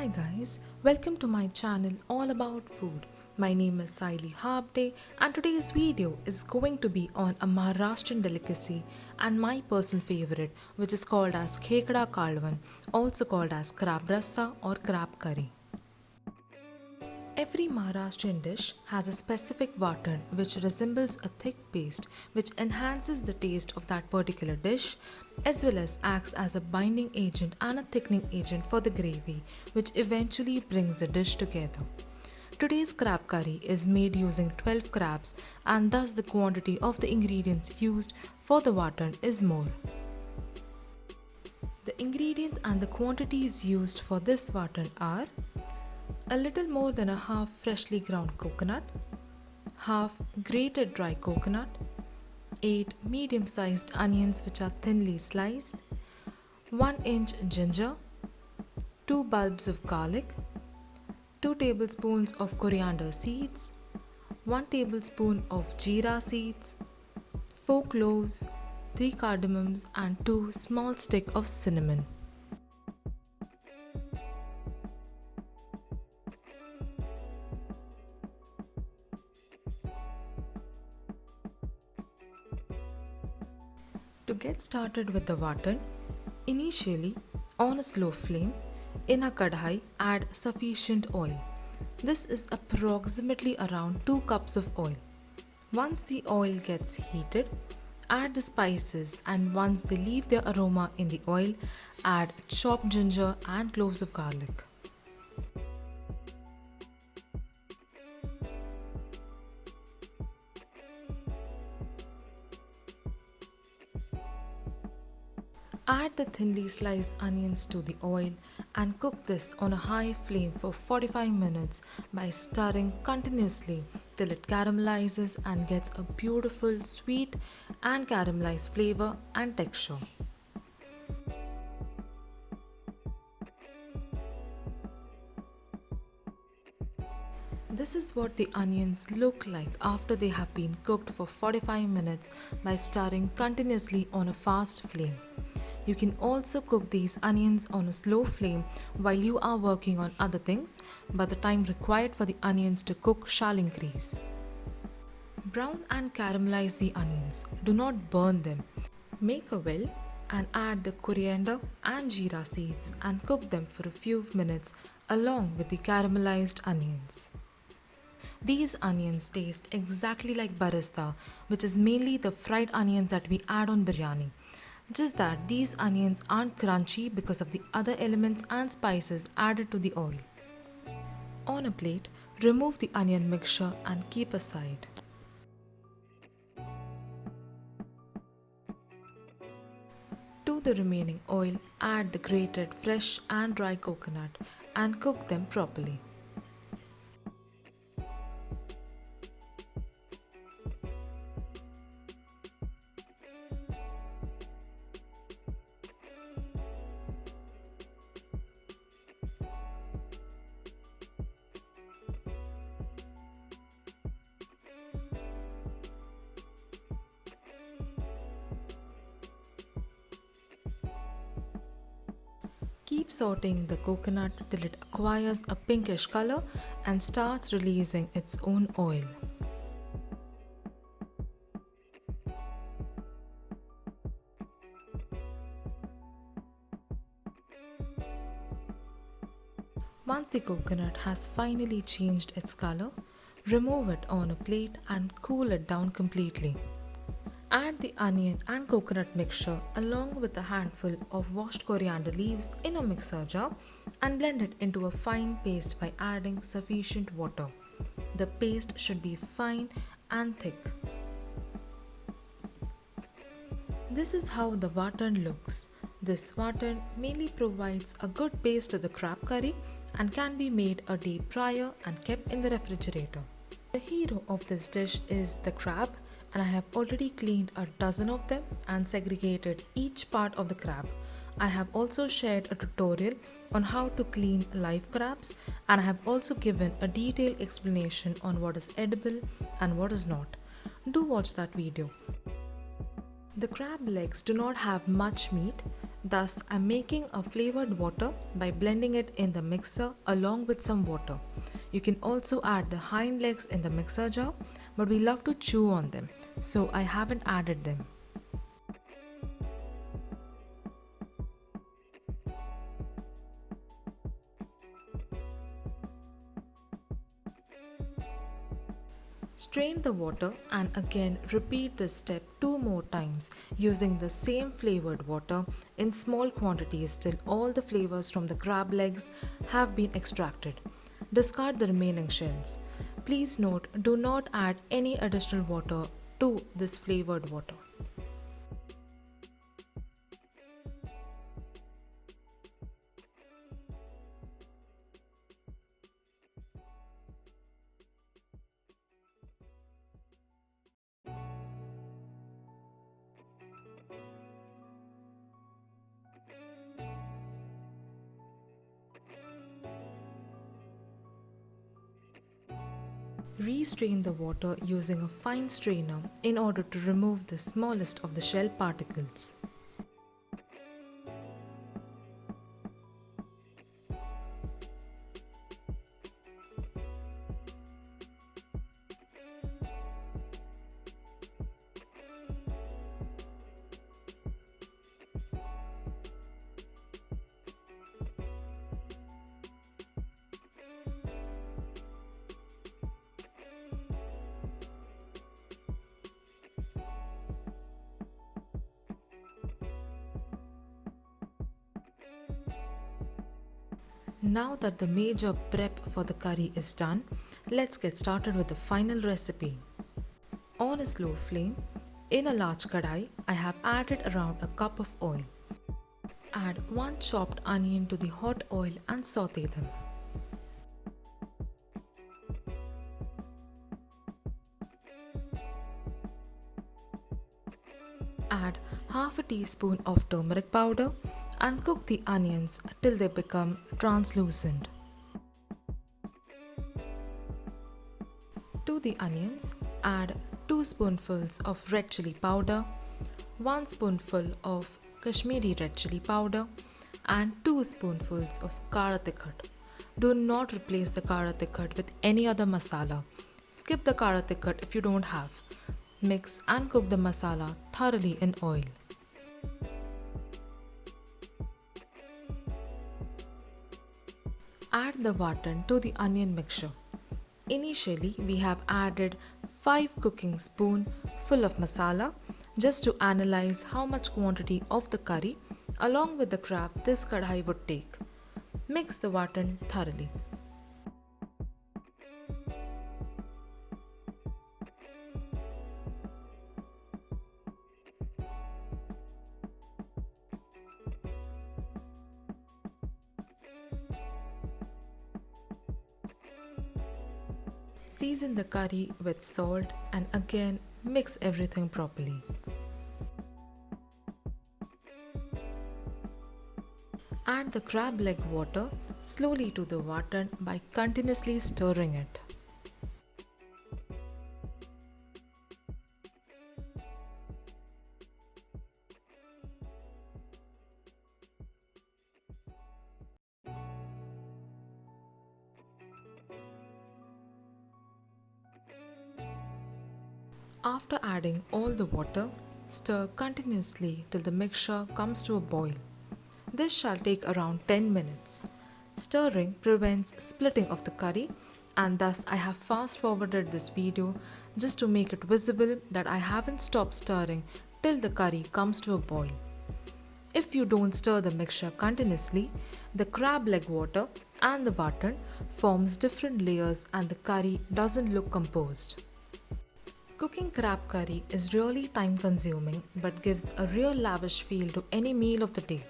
Hi guys, welcome to my channel all about food. My name is Sayali Habde and today's video is going to be on a Maharashtrian delicacy and my personal favorite, which is called as Khekdyache Kalvan, also called as crab rassa or crab curry. Every Maharashtrian dish has a specific vartan which resembles a thick paste which enhances the taste of that particular dish as well as acts as a binding agent and a thickening agent for the gravy which eventually brings the dish together. Today's crab curry is made using 12 crabs and thus the quantity of the ingredients used for the vartan is more. The ingredients and the quantities used for this vartan are a little more than a half freshly ground coconut, half grated dry coconut, 8 medium-sized onions which are thinly sliced, 1-inch ginger, 2 bulbs of garlic, 2 tablespoons of coriander seeds, 1 tablespoon of jeera seeds, 4 cloves, 3 cardamoms and 2 small sticks of cinnamon. To get started with the vartan, initially on a slow flame, in a kadhai add sufficient oil. This is approximately around 2 cups of oil. Once the oil gets heated, add the spices and once they leave their aroma in the oil, add chopped ginger and cloves of garlic. Add the thinly sliced onions to the oil and cook this on a high flame for 45 minutes by stirring continuously till it caramelizes and gets a beautiful sweet and caramelized flavor and texture. This is what the onions look like after they have been cooked for 45 minutes by stirring continuously on a fast flame. You can also cook these onions on a slow flame while you are working on other things, but the time required for the onions to cook shall increase. Brown and caramelize the onions. Do not burn them. Make a well and add the coriander and jeera seeds and cook them for a few minutes along with the caramelized onions. These onions taste exactly like barista, which is mainly the fried onions that we add on biryani. Just that these onions aren't crunchy because of the other elements and spices added to the oil. On a plate, remove the onion mixture and keep aside. To the remaining oil, add the grated fresh and dry coconut and cook them properly. Keep sauteing the coconut till it acquires a pinkish color and starts releasing its own oil. Once the coconut has finally changed its color, remove it on a plate and cool it down completely. Add the onion and coconut mixture along with a handful of washed coriander leaves in a mixer jar and blend it into a fine paste by adding sufficient water. The paste should be fine and thick. This is how the vartan looks. This vartan mainly provides a good base to the crab curry and can be made a day prior and kept in the refrigerator. The hero of this dish is the crab, and I have already cleaned a dozen of them and segregated each part of the crab. I have also shared a tutorial on how to clean live crabs and I have also given a detailed explanation on what is edible and what is not. Do watch that video. The crab legs do not have much meat Thus, I'm making a flavored water by blending it in the mixer along with some water. You can also add the hind legs in the mixer jar, but we love to chew on them, so I haven't added them. Strain the water and again repeat this step 2 more times using the same flavored water in small quantities till all the flavors from the crab legs have been extracted. Discard the remaining shells. Please note, do not add any additional water to this flavored water. Re-strain the water using a fine strainer in order to remove the smallest of the shell particles. Now that the major prep for the curry is done, let's get started with the final recipe. On a slow flame, in a large kadai, I have added around a cup of oil. Add 1 chopped onion to the hot oil and saute them. Add half a teaspoon of turmeric powder and cook the onions till they become translucent. To the onions, add 2 spoonfuls of red chili powder, 1 spoonful of Kashmiri red chili powder and 2 spoonfuls of Tikhat. Do not replace the Tikhat with any other masala. Skip the Tikhat if you don't have. Mix and cook the masala thoroughly in oil. Add the watan to the onion mixture. Initially, we have added 5 cooking spoons full of masala just to analyze how much quantity of the curry along with the crab this kadhai would take. Mix the watan thoroughly. Season the curry with salt and again mix everything properly. Add the crab leg water slowly to the watan by continuously stirring it. After adding all the water, stir continuously till the mixture comes to a boil. This shall take around 10 minutes. Stirring prevents splitting of the curry, and thus I have fast forwarded this video just to make it visible that I haven't stopped stirring till the curry comes to a boil. If you don't stir the mixture continuously, the crab leg water and the watan forms different layers and the curry doesn't look composed. Cooking crab curry is really time consuming but gives a real lavish feel to any meal of the day.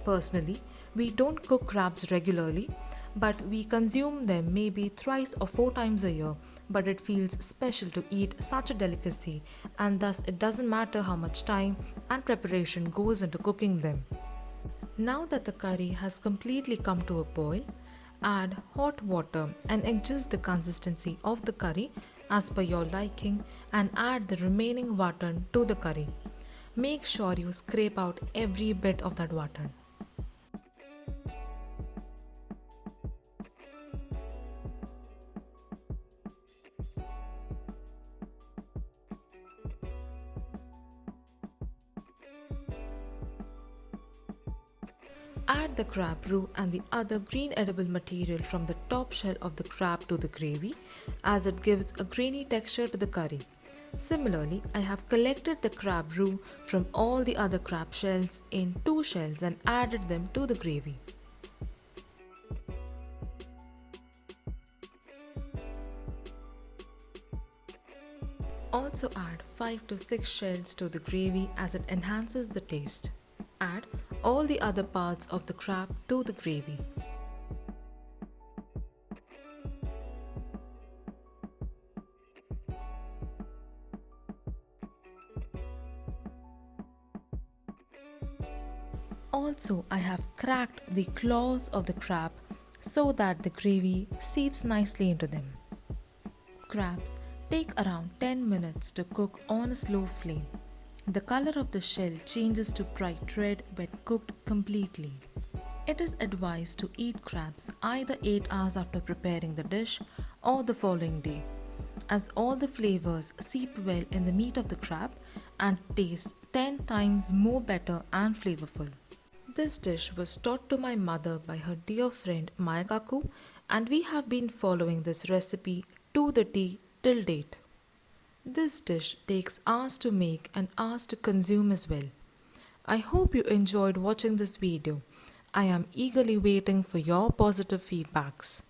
Personally, we don't cook crabs regularly, but we consume them maybe thrice or 4 times a year, but it feels special to eat such a delicacy and thus it doesn't matter how much time and preparation goes into cooking them. Now that the curry has completely come to a boil, add hot water and adjust the consistency of the curry as per your liking and add the remaining watan to the curry. Make sure you scrape out every bit of that water. Add the crab roux and the other green edible material from the top shell of the crab to the gravy, as it gives a grainy texture to the curry. Similarly, I have collected the crab roux from all the other crab shells in 2 shells and added them to the gravy. Also add 5 to 6 shells to the gravy as it enhances the taste. Add all the other parts of the crab to the gravy. Also, I have cracked the claws of the crab so that the gravy seeps nicely into them. Crabs take around 10 minutes to cook on a slow flame. The color of the shell changes to bright red when cooked completely. It is advised to eat crabs either 8 hours after preparing the dish or the following day, as all the flavors seep well in the meat of the crab and taste 10 times more better and flavorful. This dish was taught to my mother by her dear friend Maya Kaku, and we have been following this recipe to the T till date. This dish takes hours to make and hours to consume as well. I hope you enjoyed watching this video. I am eagerly waiting for your positive feedbacks.